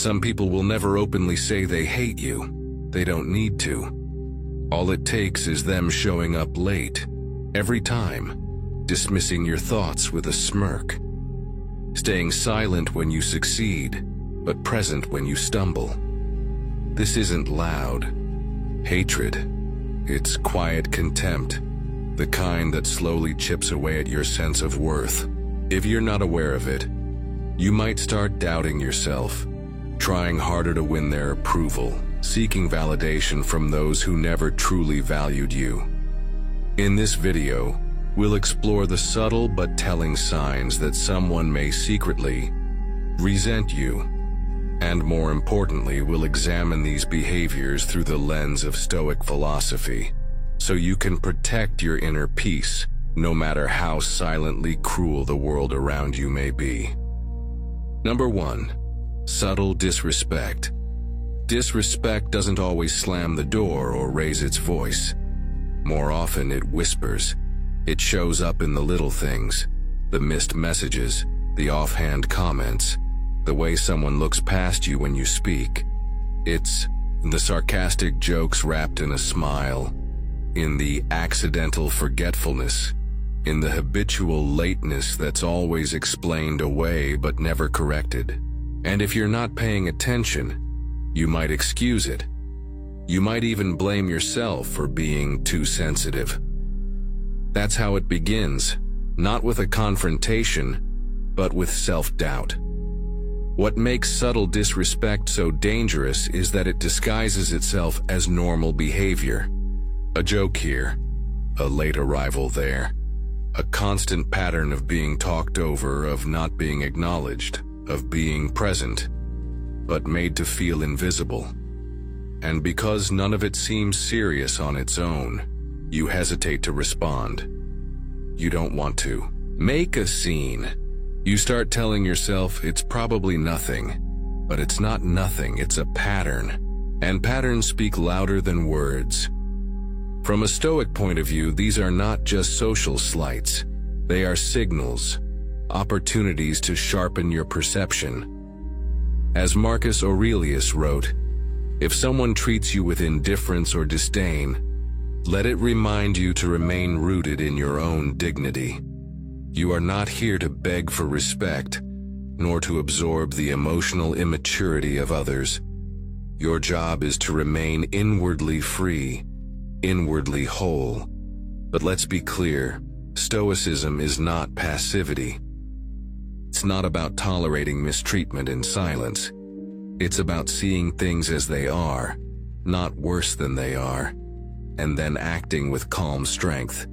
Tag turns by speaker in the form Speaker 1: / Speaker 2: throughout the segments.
Speaker 1: Some people will never openly say they hate you. They don't need to. All it takes is them showing up late, every time, dismissing your thoughts with a smirk, staying silent when you succeed, but present when you stumble. This isn't loud hatred. It's quiet contempt, the kind that slowly chips away at your sense of worth. If you're not aware of it, you might start doubting yourself, trying harder to win their approval, seeking validation from those who never truly valued you. In this video, we'll explore the subtle but telling signs that someone may secretly resent you. And more importantly, we'll examine these behaviors through the lens of Stoic philosophy, so you can protect your inner peace, no matter how silently cruel the world around you may be. Number 1. Subtle disrespect. Disrespect doesn't always slam the door or raise its voice. More often it whispers. It shows up in the little things, the missed messages, the offhand comments, the way someone looks past you when you speak. It's the sarcastic jokes wrapped in a smile, in the accidental forgetfulness, in the habitual lateness that's always explained away but never corrected. And if you're not paying attention, you might excuse it. You might even blame yourself for being too sensitive. That's how it begins, not with a confrontation, but with self-doubt. What makes subtle disrespect so dangerous is that it disguises itself as normal behavior. A joke here, a late arrival there, a constant pattern of being talked over, of not being acknowledged, of being present, but made to feel invisible. And because none of it seems serious on its own, you hesitate to respond. You don't want to make a scene. You start telling yourself it's probably nothing, but it's not nothing, it's a pattern. And patterns speak louder than words. From a Stoic point of view, these are not just social slights. They are signals, opportunities to sharpen your perception. As Marcus Aurelius wrote, if someone treats you with indifference or disdain, let it remind you to remain rooted in your own dignity. You are not here to beg for respect, nor to absorb the emotional immaturity of others. Your job is to remain inwardly free, inwardly whole. But let's be clear, Stoicism is not passivity. It's not about tolerating mistreatment in silence. It's about seeing things as they are, not worse than they are, and then acting with calm strength.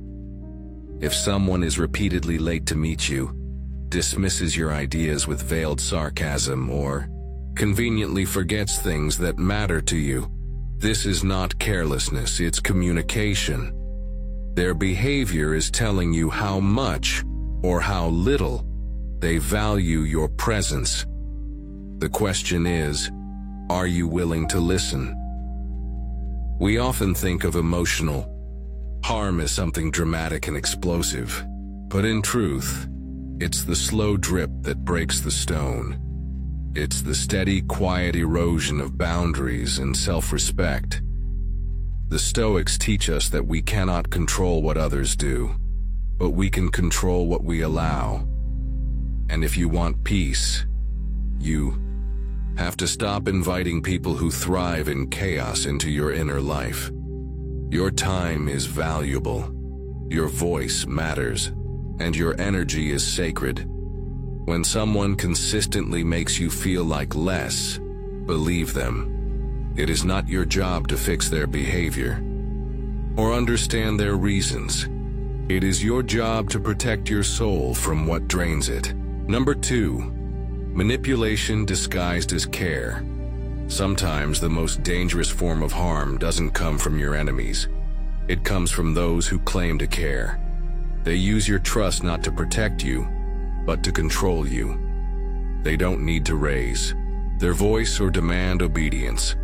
Speaker 1: If someone is repeatedly late to meet you, dismisses your ideas with veiled sarcasm, or conveniently forgets things that matter to you, this is not carelessness, it's communication. Their behavior is telling you how much or how little they value your presence. The question is, are you willing to listen? We often think of emotional harm as something dramatic and explosive, but in truth, it's the slow drip that breaks the stone. It's the steady, quiet erosion of boundaries and self-respect. The Stoics teach us that we cannot control what others do, but we can control what we allow. And if you want peace, you have to stop inviting people who thrive in chaos into your inner life. Your time is valuable, your voice matters, and your energy is sacred. When someone consistently makes you feel like less, believe them. It is not your job to fix their behavior or understand their reasons. It is your job to protect your soul from what drains it. Number 2, manipulation disguised as care. Sometimes the most dangerous form of harm doesn't come from your enemies. It comes from those who claim to care. They use your trust not to protect you, but to control you. They don't need to raise their voice or demand obedience.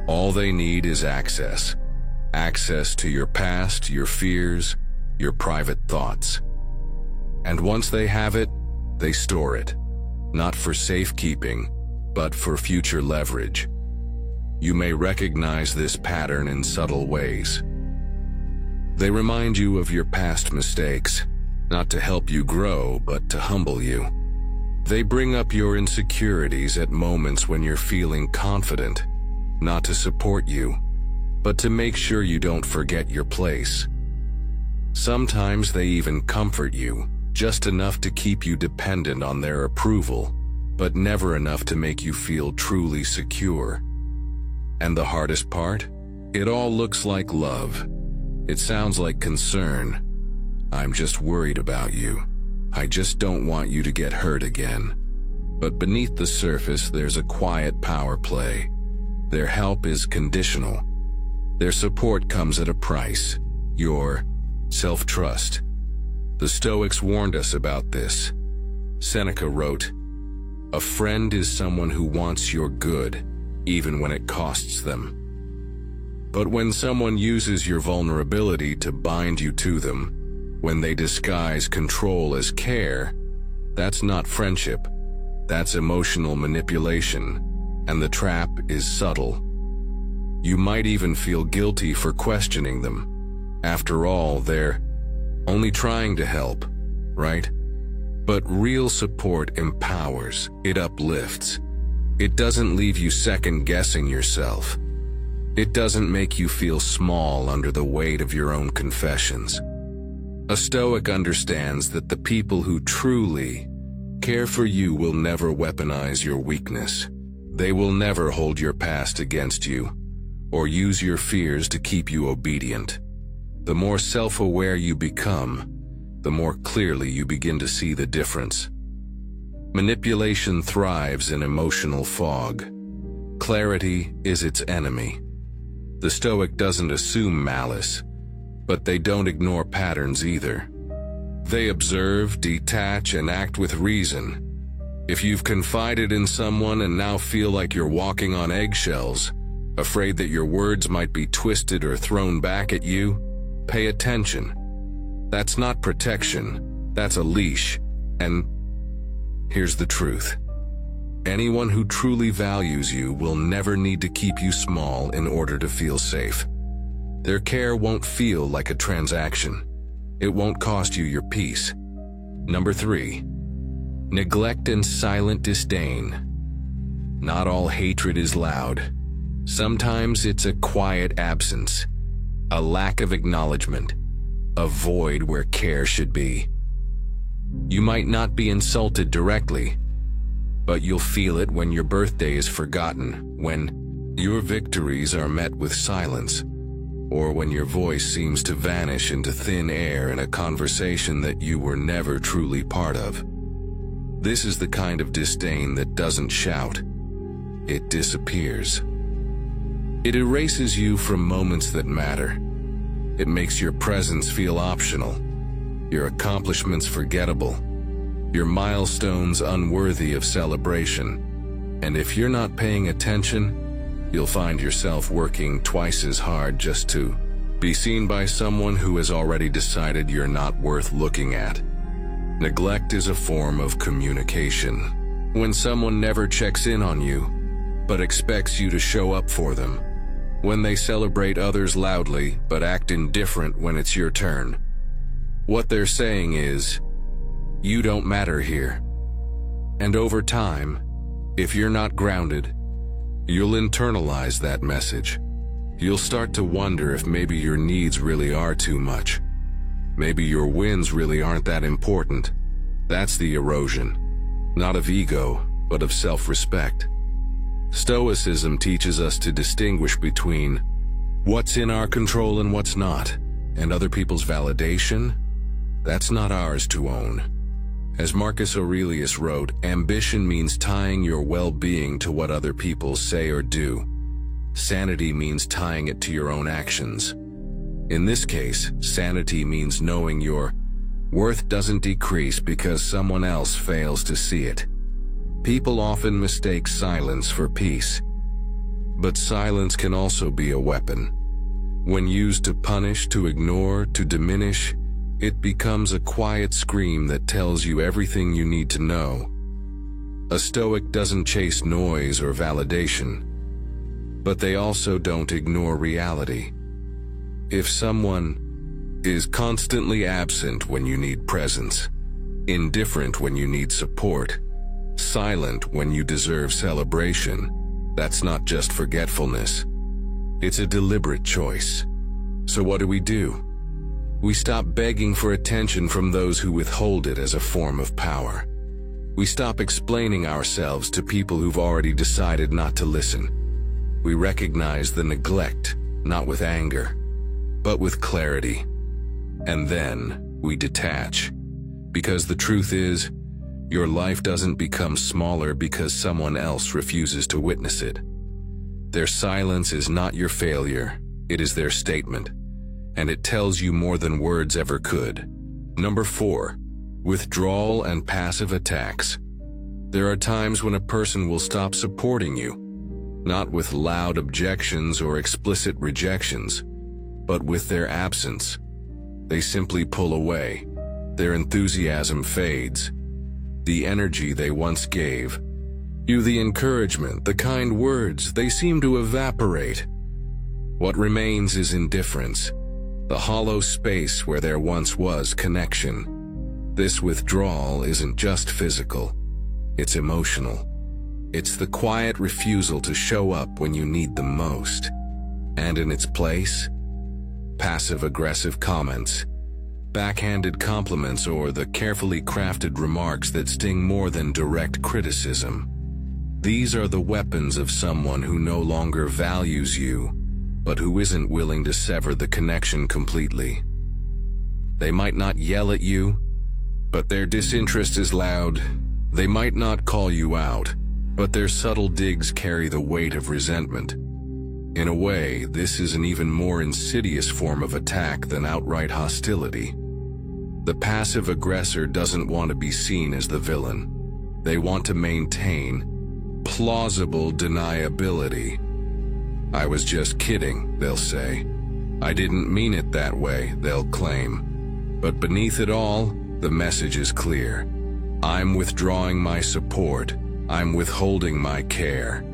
Speaker 1: All they need is access. Access to your past, your fears, your private thoughts. And once they have it, they store it. Not for safekeeping, but for future leverage. You may recognize this pattern in subtle ways. They remind you of your past mistakes, not to help you grow, but to humble you. They bring up your insecurities at moments when you're feeling confident, not to support you, but to make sure you don't forget your place. Sometimes they even comfort you, just enough to keep you dependent on their approval, but never enough to make you feel truly secure. And the hardest part? It all looks like love. It sounds like concern. I'm just worried about you. I just don't want you to get hurt again. But beneath the surface, there's a quiet power play. Their help is conditional. Their support comes at a price: your self-trust. The Stoics warned us about this. Seneca wrote, "A friend is someone who wants your good, even when it costs them." But when someone uses your vulnerability to bind you to them, when they disguise control as care, that's not friendship. That's emotional manipulation, and the trap is subtle. You might even feel guilty for questioning them. After all, they're only trying to help, right? But real support empowers, it uplifts. It doesn't leave you second-guessing yourself. It doesn't make you feel small under the weight of your own confessions. A Stoic understands that the people who truly care for you will never weaponize your weakness. They will never hold your past against you, or use your fears to keep you obedient. The more self-aware you become, the more clearly you begin to see the difference. Manipulation thrives in emotional fog. Clarity is its enemy. The Stoic doesn't assume malice, but they don't ignore patterns either. They observe, detach, and act with reason. If you've confided in someone and now feel like you're walking on eggshells, afraid that your words might be twisted or thrown back at you, pay attention. That's not protection, that's a leash. And here's the truth. Anyone who truly values you will never need to keep you small in order to feel safe. Their care won't feel like a transaction. It won't cost you your peace. Number 3, neglect and silent disdain. Not all hatred is loud. Sometimes it's a quiet absence, a lack of acknowledgement, a void where care should be. You might not be insulted directly, but you'll feel it when your birthday is forgotten, when your victories are met with silence, or when your voice seems to vanish into thin air in a conversation that you were never truly part of. This is the kind of disdain that doesn't shout. It disappears. It erases you from moments that matter. It makes your presence feel optional, your accomplishments forgettable, your milestones unworthy of celebration. And if you're not paying attention, you'll find yourself working twice as hard just to be seen by someone who has already decided you're not worth looking at. Neglect is a form of communication. When someone never checks in on you, but expects you to show up for them. When they celebrate others loudly, but act indifferent when it's your turn. What they're saying is, you don't matter here. And over time, if you're not grounded, you'll internalize that message. You'll start to wonder if maybe your needs really are too much. Maybe your wins really aren't that important. That's the erosion, not of ego, but of self-respect. Stoicism teaches us to distinguish between what's in our control and what's not, and other people's validation, that's not ours to own. As Marcus Aurelius wrote, ambition means tying your well-being to what other people say or do. Sanity means tying it to your own actions. In this case, sanity means knowing your worth doesn't decrease because someone else fails to see it. People often mistake silence for peace, but silence can also be a weapon. When used to punish, to ignore, to diminish, it becomes a quiet scream that tells you everything you need to know. A Stoic doesn't chase noise or validation, but they also don't ignore reality. If someone is constantly absent when you need presence, indifferent when you need support, silent when you deserve celebration, that's not just forgetfulness. It's a deliberate choice. So what do? We stop begging for attention from those who withhold it as a form of power. We stop explaining ourselves to people who've already decided not to listen. We recognize the neglect, not with anger, but with clarity. And then we detach. Because the truth is, your life doesn't become smaller because someone else refuses to witness it. Their silence is not your failure, it is their statement. And it tells you more than words ever could. Number 4, withdrawal and passive attacks. There are times when a person will stop supporting you, not with loud objections or explicit rejections, but with their absence. They simply pull away. Their enthusiasm fades. The energy they once gave you, the encouragement, the kind words, they seem to evaporate. What remains is indifference, the hollow space where there once was connection. This withdrawal isn't just physical, it's emotional. It's the quiet refusal to show up when you need them most. And in its place, passive-aggressive comments, backhanded compliments, or the carefully crafted remarks that sting more than direct criticism. These are the weapons of someone who no longer values you, but who isn't willing to sever the connection completely. They might not yell at you, but their disinterest is loud. They might not call you out, but their subtle digs carry the weight of resentment. In a way, this is an even more insidious form of attack than outright hostility. The passive aggressor doesn't want to be seen as the villain. They want to maintain plausible deniability. "I was just kidding," they'll say. "I didn't mean it that way," they'll claim. But beneath it all, the message is clear. I'm withdrawing my support. I'm withholding my care.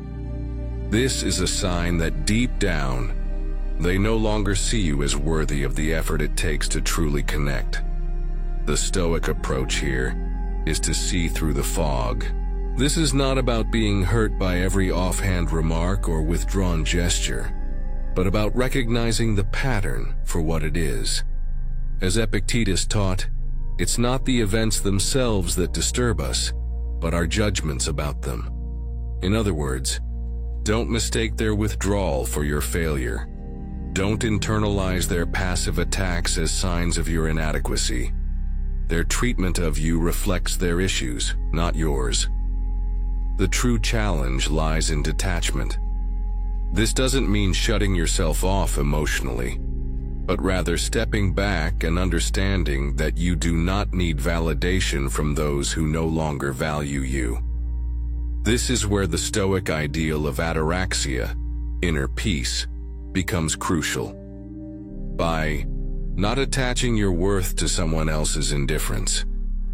Speaker 1: This is a sign that deep down, they no longer see you as worthy of the effort it takes to truly connect. The Stoic approach here is to see through the fog. This is not about being hurt by every offhand remark or withdrawn gesture, but about recognizing the pattern for what it is. As Epictetus taught, it's not the events themselves that disturb us, but our judgments about them. In other words, don't mistake their withdrawal for your failure. Don't internalize their passive attacks as signs of your inadequacy. Their treatment of you reflects their issues, not yours. The true challenge lies in detachment. This doesn't mean shutting yourself off emotionally, but rather stepping back and understanding that you do not need validation from those who no longer value you. This is where the Stoic ideal of ataraxia, inner peace, becomes crucial. By not attaching your worth to someone else's indifference,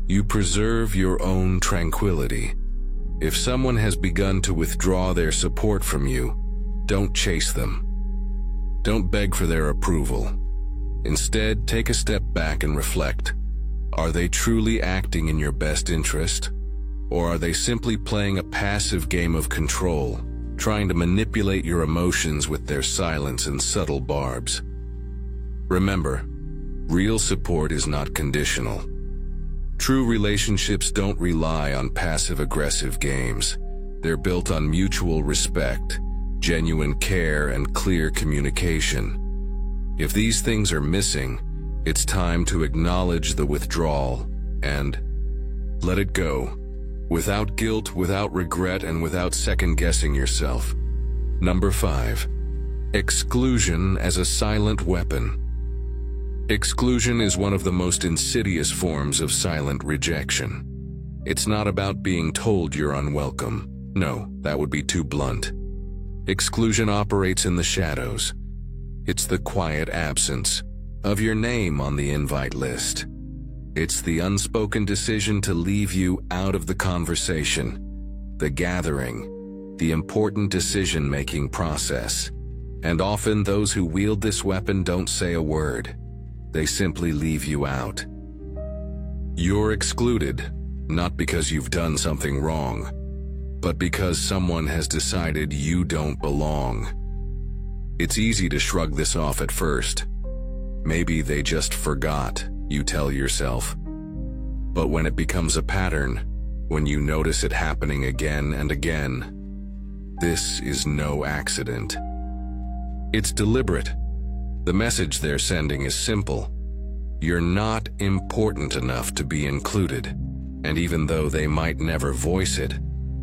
Speaker 1: you preserve your own tranquility. If someone has begun to withdraw their support from you, don't chase them. Don't beg for their approval. Instead, take a step back and reflect. Are they truly acting in your best interest? Or are they simply playing a passive game of control, trying to manipulate your emotions with their silence and subtle barbs? Remember, real support is not conditional. True relationships don't rely on passive-aggressive games. They're built on mutual respect, genuine care, and clear communication. If these things are missing, it's time to acknowledge the withdrawal and let it go, without guilt, without regret, and without second-guessing yourself. Number 5. Exclusion as a silent weapon. Exclusion is one of the most insidious forms of silent rejection. It's not about being told you're unwelcome. No, that would be too blunt. Exclusion operates in the shadows. It's the quiet absence of your name on the invite list. It's the unspoken decision to leave you out of the conversation, the gathering, the important decision-making process. And often those who wield this weapon don't say a word. They simply leave you out. You're excluded, not because you've done something wrong, but because someone has decided you don't belong. It's easy to shrug this off at first. Maybe they just forgot, you tell yourself. But when it becomes a pattern, when you notice it happening again and again, this is no accident. It's deliberate. The message they're sending is simple. You're not important enough to be included. And even though they might never voice it,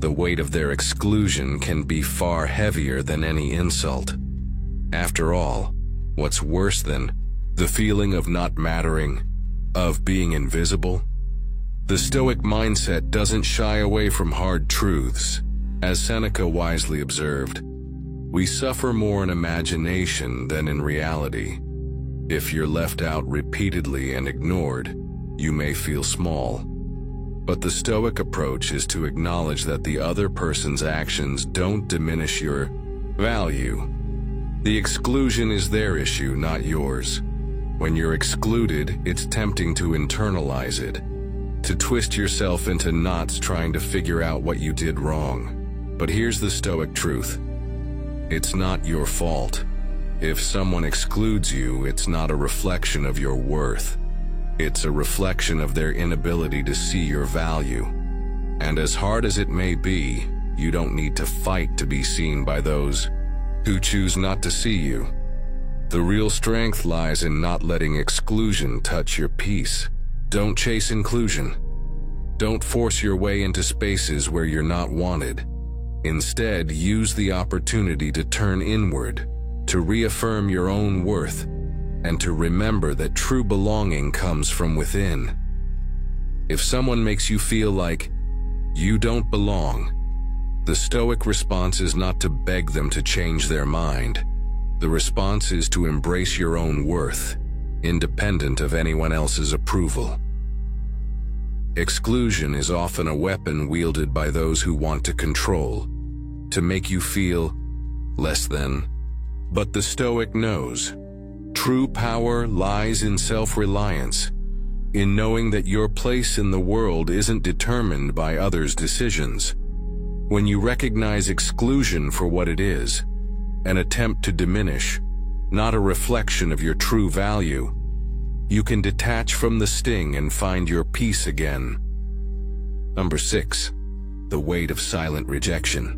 Speaker 1: the weight of their exclusion can be far heavier than any insult. After all, what's worse than the feeling of not mattering, of being invisible? The Stoic mindset doesn't shy away from hard truths. As Seneca wisely observed, we suffer more in imagination than in reality. If you're left out repeatedly and ignored, you may feel small. But the Stoic approach is to acknowledge that the other person's actions don't diminish your value. The exclusion is their issue, not yours. When you're excluded, it's tempting to internalize it, to twist yourself into knots trying to figure out what you did wrong. But here's the Stoic truth. It's not your fault. If someone excludes you, it's not a reflection of your worth. It's a reflection of their inability to see your value. And as hard as it may be, you don't need to fight to be seen by those who choose not to see you. The real strength lies in not letting exclusion touch your peace. Don't chase inclusion. Don't force your way into spaces where you're not wanted. Instead, use the opportunity to turn inward, to reaffirm your own worth, and to remember that true belonging comes from within. If someone makes you feel like you don't belong, the Stoic response is not to beg them to change their mind. The response is to embrace your own worth, independent of anyone else's approval. Exclusion is often a weapon wielded by those who want to control, to make you feel less than. But the Stoic knows, true power lies in self-reliance, in knowing that your place in the world isn't determined by others' decisions. When you recognize exclusion for what it is, an attempt to diminish, not a reflection of your true value, you can detach from the sting and find your peace again. Number 6, the weight of silent rejection.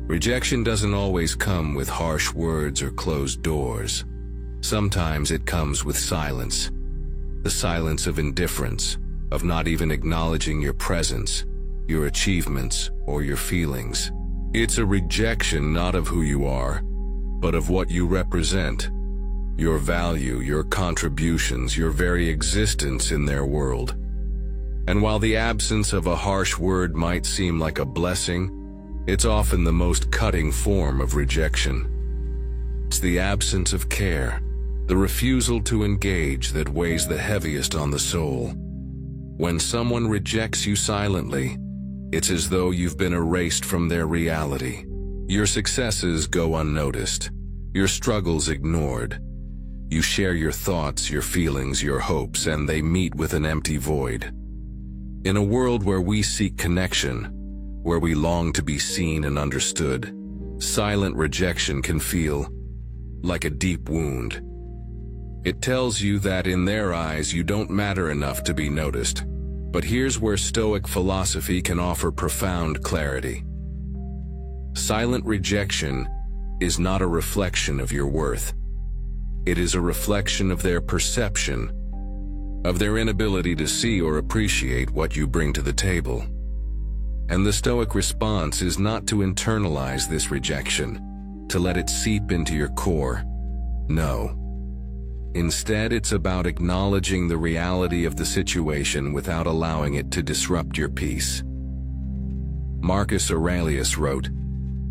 Speaker 1: Rejection doesn't always come with harsh words or closed doors. Sometimes it comes with silence. The silence of indifference, of not even acknowledging your presence, your achievements, or your feelings. It's a rejection not of who you are, but of what you represent. Your value, your contributions, your very existence in their world. And while the absence of a harsh word might seem like a blessing, it's often the most cutting form of rejection. It's the absence of care, the refusal to engage that weighs the heaviest on the soul. When someone rejects you silently, it's as though you've been erased from their reality. Your successes go unnoticed, your struggles ignored. You share your thoughts, your feelings, your hopes, and they meet with an empty void. In a world where we seek connection, where we long to be seen and understood, silent rejection can feel like a deep wound. It tells you that in their eyes you don't matter enough to be noticed. But here's where Stoic philosophy can offer profound clarity. Silent rejection is not a reflection of your worth. It is a reflection of their perception, of their inability to see or appreciate what you bring to the table. And the Stoic response is not to internalize this rejection, to let it seep into your core. No. Instead, it's about acknowledging the reality of the situation without allowing it to disrupt your peace. Marcus Aurelius wrote,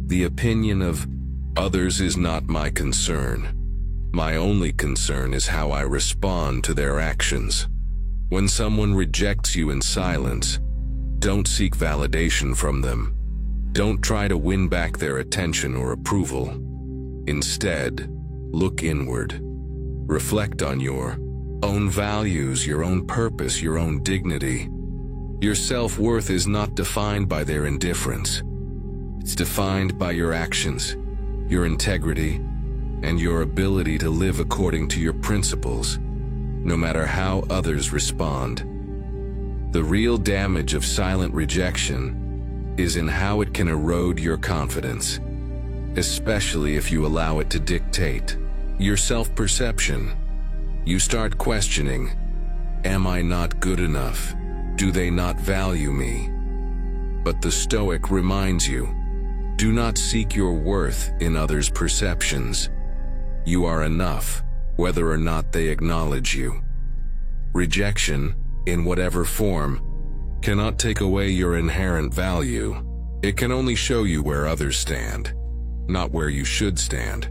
Speaker 1: "The opinion of others is not my concern. My only concern is how I respond to their actions." When someone rejects you in silence, don't seek validation from them. Don't try to win back their attention or approval. Instead, look inward. Reflect on your own values, your own purpose, your own dignity. Your self-worth is not defined by their indifference. It's defined by your actions, your integrity, and your ability to live according to your principles, no matter how others respond. The real damage of silent rejection is in how it can erode your confidence, especially if you allow it to dictate your self-perception. You start questioning, am I not good enough? Do they not value me? But the Stoic reminds you, do not seek your worth in others' perceptions. You are enough, whether or not they acknowledge you. Rejection, in whatever form, cannot take away your inherent value. It can only show you where others stand, not where you should stand.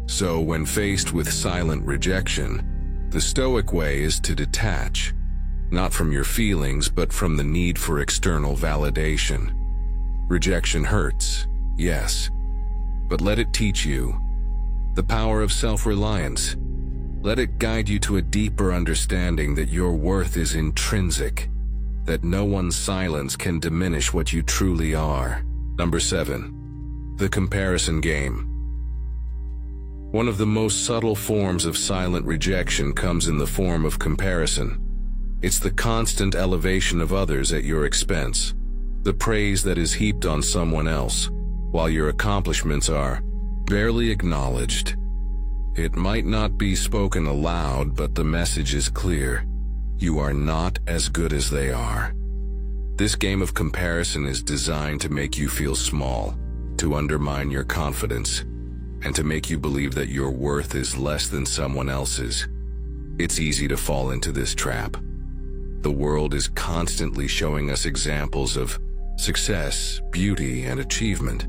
Speaker 1: So when faced with silent rejection, the Stoic way is to detach, not from your feelings, but from the need for external validation. Rejection hurts, yes, but let it teach you the power of self-reliance. Let it guide you to a deeper understanding that your worth is intrinsic, that no one's silence can diminish what you truly are. Number 7. The comparison game. One of the most subtle forms of silent rejection comes in the form of comparison. It's the constant elevation of others at your expense, the praise that is heaped on someone else, while your accomplishments are barely acknowledged. It might not be spoken aloud, but the message is clear. You are not as good as they are. This game of comparison is designed to make you feel small, to undermine your confidence, and to make you believe that your worth is less than someone else's. It's easy to fall into this trap. The world is constantly showing us examples of success, beauty, and achievement,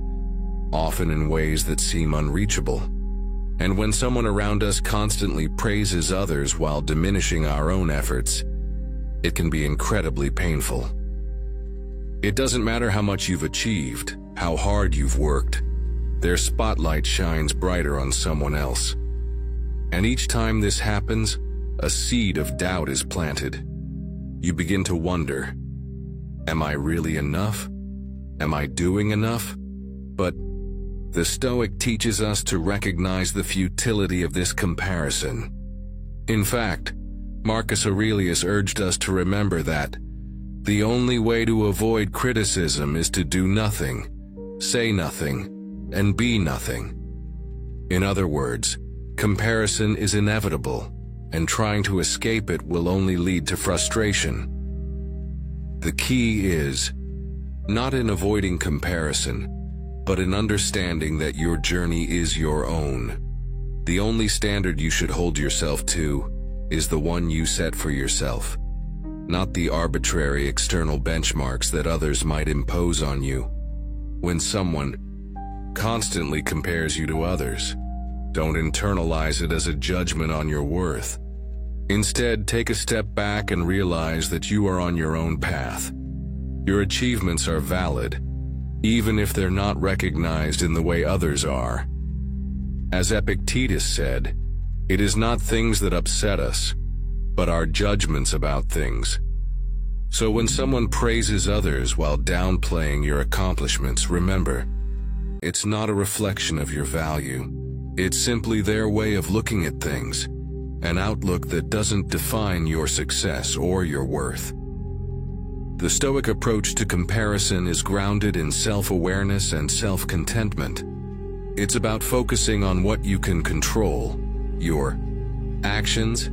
Speaker 1: often in ways that seem unreachable. And when someone around us constantly praises others while diminishing our own efforts, it can be incredibly painful. It doesn't matter how much you've achieved, how hard you've worked. Their spotlight shines brighter on someone else. And each time this happens, a seed of doubt is planted. You begin to wonder, am I really enough? Am I doing enough? But the Stoic teaches us to recognize the futility of this comparison. In fact, Marcus Aurelius urged us to remember that the only way to avoid criticism is to do nothing, say nothing, and be nothing. In other words, comparison is inevitable, and trying to escape it will only lead to frustration. The key is not in avoiding comparison, but in understanding that your journey is your own. The only standard you should hold yourself to is the one you set for yourself, not the arbitrary external benchmarks that others might impose on you. When someone constantly compares you to others, don't internalize it as a judgment on your worth. Instead, take a step back and realize that you are on your own path. Your achievements are valid, even if they're not recognized in the way others are. As Epictetus said, it is not things that upset us, but our judgments about things. So when someone praises others while downplaying your accomplishments, remember, it's not a reflection of your value. It's simply their way of looking at things, an outlook that doesn't define your success or your worth. The Stoic approach to comparison is grounded in self-awareness and self-contentment. It's about focusing on what you can control, your actions,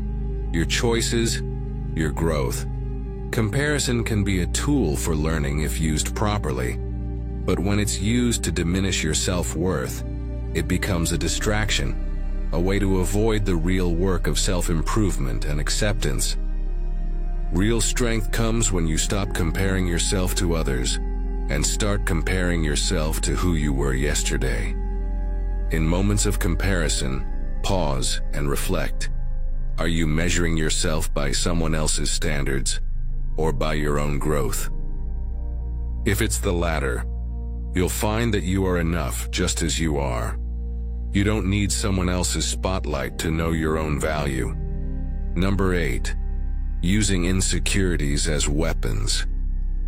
Speaker 1: your choices, your growth. Comparison can be a tool for learning if used properly, but when it's used to diminish your self-worth, it becomes a distraction, a way to avoid the real work of self-improvement and acceptance. Real strength comes when you stop comparing yourself to others and start comparing yourself to who you were yesterday. In moments of comparison, pause and reflect. Are you measuring yourself by someone else's standards or by your own growth? If it's the latter, You'll find that you are enough just as you are. You don't need someone else's spotlight to know your own value. Number 8. Using insecurities as weapons.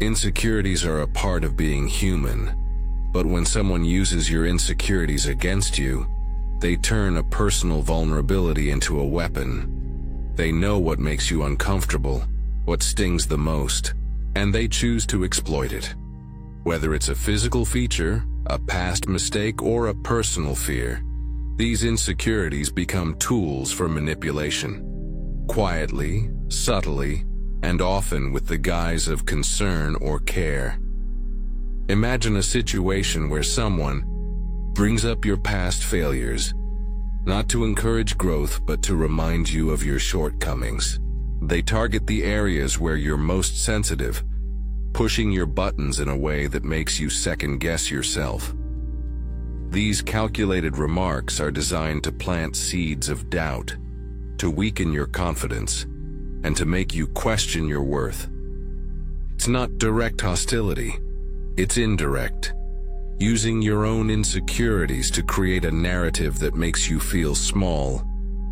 Speaker 1: Insecurities are a part of being human, but when someone uses your insecurities against you, they turn a personal vulnerability into a weapon. They know what makes you uncomfortable, what stings the most, and they choose to exploit it. Whether it's a physical feature, a past mistake, or a personal fear, these insecurities become tools for manipulation. Quietly, subtly, and often with the guise of concern or care. Imagine a situation where someone brings up your past failures, not to encourage growth but to remind you of your shortcomings. They target the areas where you're most sensitive, pushing your buttons in a way that makes you second-guess yourself. These calculated remarks are designed to plant seeds of doubt, to weaken your confidence, and to make you question your worth. It's not direct hostility, it's indirect, using your own insecurities to create a narrative that makes you feel small,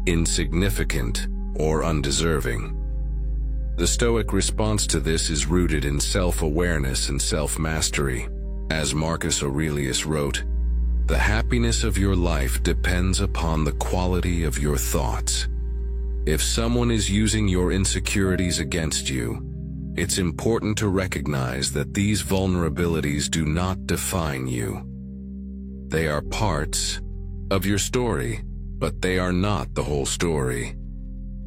Speaker 1: insignificant, or undeserving. The Stoic response to this is rooted in self-awareness and self-mastery. As Marcus Aurelius wrote, "The happiness of your life depends upon the quality of your thoughts." If someone is using your insecurities against you, it's important to recognize that these vulnerabilities do not define you. They are parts of your story, but they are not the whole story.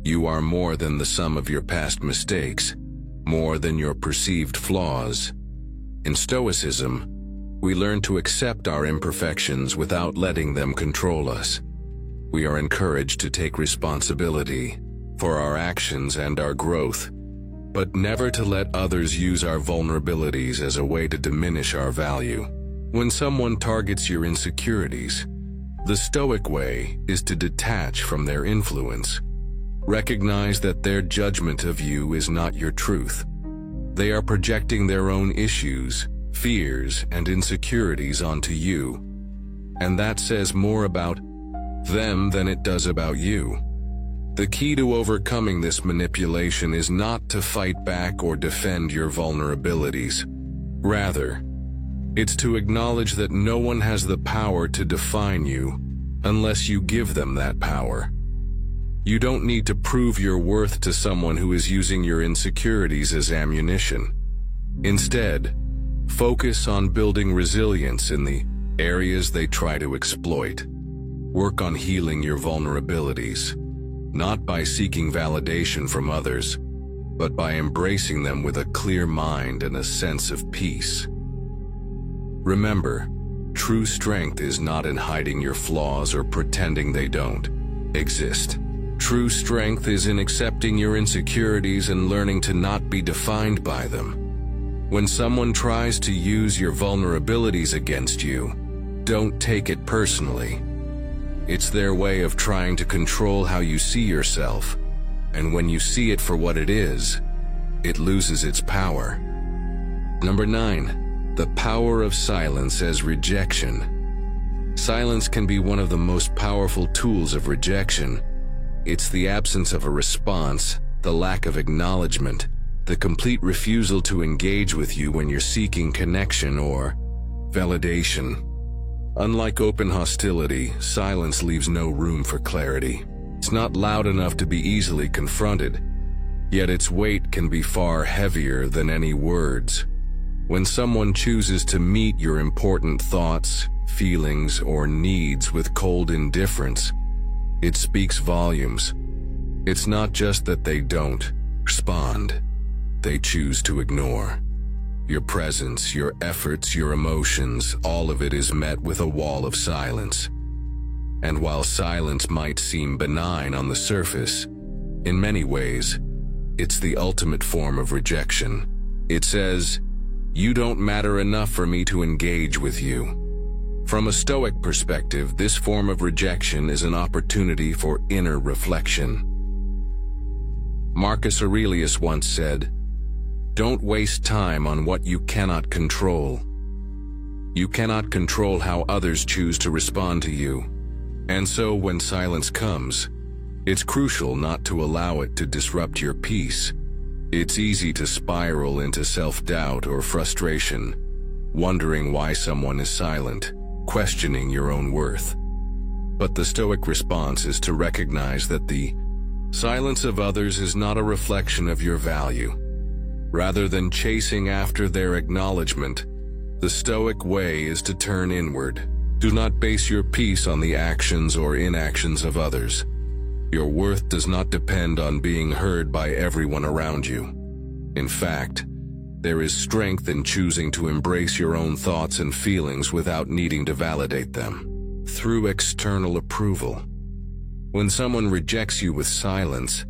Speaker 1: You are more than the sum of your past mistakes, more than your perceived flaws. In Stoicism, we learn to accept our imperfections without letting them control us. We are encouraged to take responsibility for our actions and our growth, but never to let others use our vulnerabilities as a way to diminish our value. When someone targets your insecurities, the Stoic way is to detach from their influence. Recognize that their judgment of you is not your truth. They are projecting their own issues, fears, and insecurities onto you, and that says more about them than it does about you. The key to overcoming this manipulation is not to fight back or defend your vulnerabilities. Rather, it's to acknowledge that no one has the power to define you unless you give them that power. You don't need to prove your worth to someone who is using your insecurities as ammunition. Instead, focus on building resilience in the areas they try to exploit. Work on healing your vulnerabilities, not by seeking validation from others, but by embracing them with a clear mind and a sense of peace. Remember, true strength is not in hiding your flaws or pretending they don't exist. True strength is in accepting your insecurities and learning to not be defined by them. When someone tries to use your vulnerabilities against you, don't take it personally. It's their way of trying to control how you see yourself, and when you see it for what it is, it loses its power. Number 9, the power of silence as rejection. Silence can be one of the most powerful tools of rejection. It's the absence of a response, the lack of acknowledgement, the complete refusal to engage with you when you're seeking connection or validation. Unlike open hostility, silence leaves no room for clarity. It's not loud enough to be easily confronted, yet its weight can be far heavier than any words. When someone chooses to meet your important thoughts, feelings, or needs with cold indifference, it speaks volumes. It's not just that they don't respond, they choose to ignore. Your presence, your efforts, your emotions, all of it is met with a wall of silence. And while silence might seem benign on the surface, in many ways, it's the ultimate form of rejection. It says, "You don't matter enough for me to engage with you." From a Stoic perspective, this form of rejection is an opportunity for inner reflection. Marcus Aurelius once said, "Don't waste time on what you cannot control. You cannot control how others choose to respond to you. And so when silence comes, it's crucial not to allow it to disrupt your peace. It's easy to spiral into self-doubt or frustration, wondering why someone is silent, questioning your own worth. But the Stoic response is to recognize that the silence of others is not a reflection of your value. Rather than chasing after their acknowledgement, the Stoic way is to turn inward. Do not base your peace on the actions or inactions of others. Your worth does not depend on being heard by everyone around you. In fact, there is strength in choosing to embrace your own thoughts and feelings without needing to validate them through external approval. When someone rejects you with silence,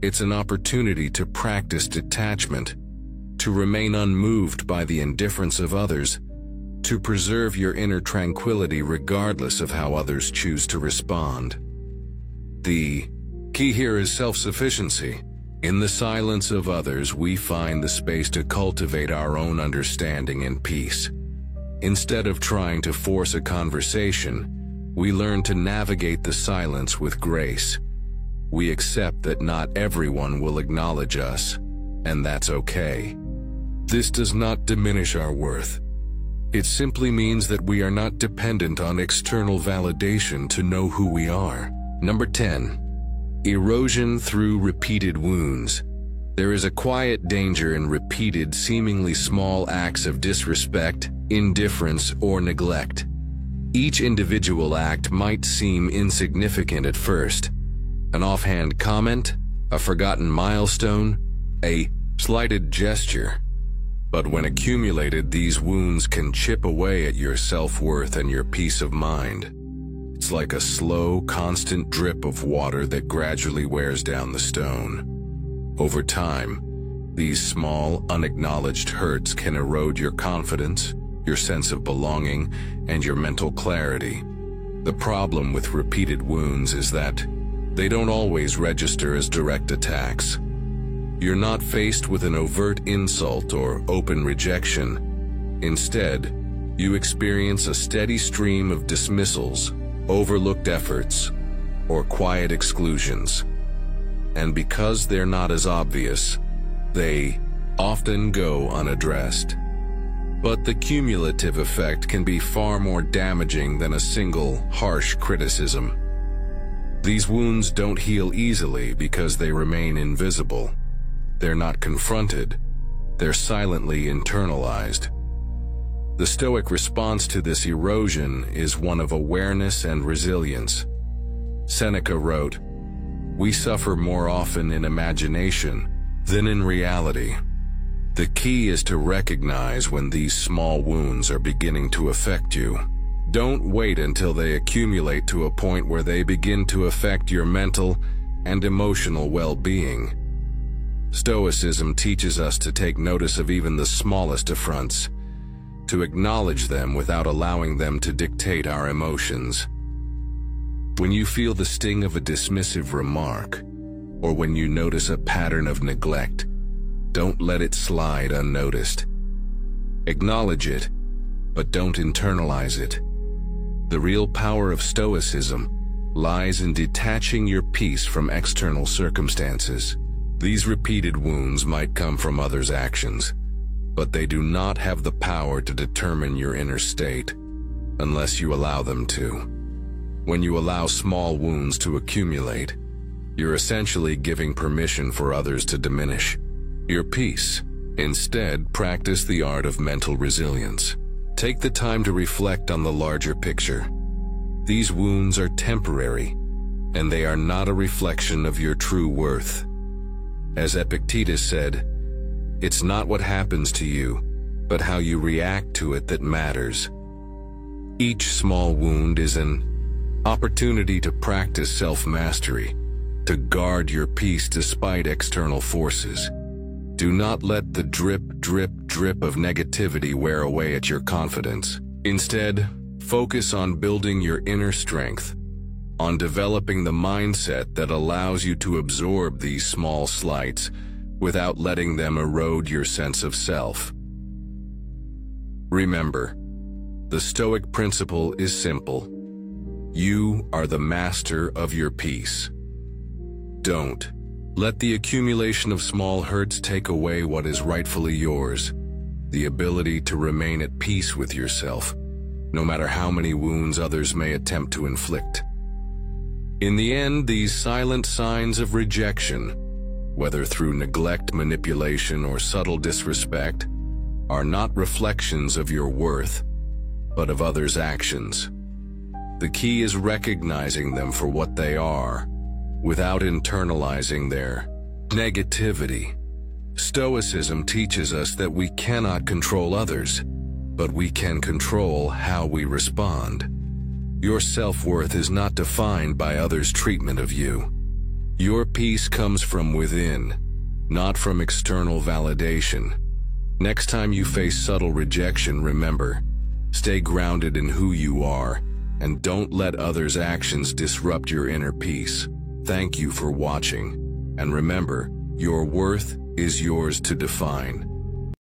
Speaker 1: it's an opportunity to practice detachment, to remain unmoved by the indifference of others, to preserve your inner tranquility regardless of how others choose to respond. The key here is self-sufficiency. In the silence of others, we find the space to cultivate our own understanding and peace. Instead of trying to force a conversation, we learn to navigate the silence with grace. We accept that not everyone will acknowledge us, and that's okay. This does not diminish our worth. It simply means that we are not dependent on external validation to know who we are. Number 10. Erosion through repeated wounds. There is a quiet danger in repeated, seemingly small acts of disrespect, indifference, or neglect. Each individual act might seem insignificant at first. An offhand comment, a forgotten milestone, a slighted gesture. But when accumulated, these wounds can chip away at your self-worth and your peace of mind. It's like a slow, constant drip of water that gradually wears down the stone. Over time, these small, unacknowledged hurts can erode your confidence, your sense of belonging, and your mental clarity. The problem with repeated wounds is that they don't always register as direct attacks. You're not faced with an overt insult or open rejection. Instead, you experience a steady stream of dismissals, overlooked efforts, or quiet exclusions. And because they're not as obvious, they often go unaddressed. But the cumulative effect can be far more damaging than a single, harsh criticism. These wounds don't heal easily because they remain invisible. They're not confronted, they're silently internalized. The Stoic response to this erosion is one of awareness and resilience. Seneca wrote, "We suffer more often in imagination than in reality." The key is to recognize when these small wounds are beginning to affect you. Don't wait until they accumulate to a point where they begin to affect your mental and emotional well-being. Stoicism teaches us to take notice of even the smallest affronts, to acknowledge them without allowing them to dictate our emotions. When you feel the sting of a dismissive remark, or when you notice a pattern of neglect, don't let it slide unnoticed. Acknowledge it, but don't internalize it. The real power of Stoicism lies in detaching your peace from external circumstances. These repeated wounds might come from others' actions, but they do not have the power to determine your inner state unless you allow them to. When you allow small wounds to accumulate, you're essentially giving permission for others to diminish your peace. Instead, practice the art of mental resilience. Take the time to reflect on the larger picture. These wounds are temporary, and they are not a reflection of your true worth. As Epictetus said, "It's not what happens to you, but how you react to it that matters." Each small wound is an opportunity to practice self-mastery, to guard your peace despite external forces. Do not let the drip, drip, drip of negativity wear away at your confidence. Instead, focus on building your inner strength, on developing the mindset that allows you to absorb these small slights without letting them erode your sense of self. Remember, The Stoic principle is simple. You are the master of your peace. Don't let the accumulation of small hurts take away what is rightfully yours, the ability to remain at peace with yourself, no matter how many wounds others may attempt to inflict. In the end, these silent signs of rejection, whether through neglect, manipulation, or subtle disrespect, are not reflections of your worth, but of others' actions. The key is recognizing them for what they are, without internalizing their negativity. Stoicism teaches us that we cannot control others, but we can control how we respond. Your self-worth is not defined by others' treatment of you. Your peace comes from within, not from external validation. Next time you face subtle rejection, remember, stay grounded in who you are, and don't let others' actions disrupt your inner peace. Thank you for watching, and remember, your worth is yours to define.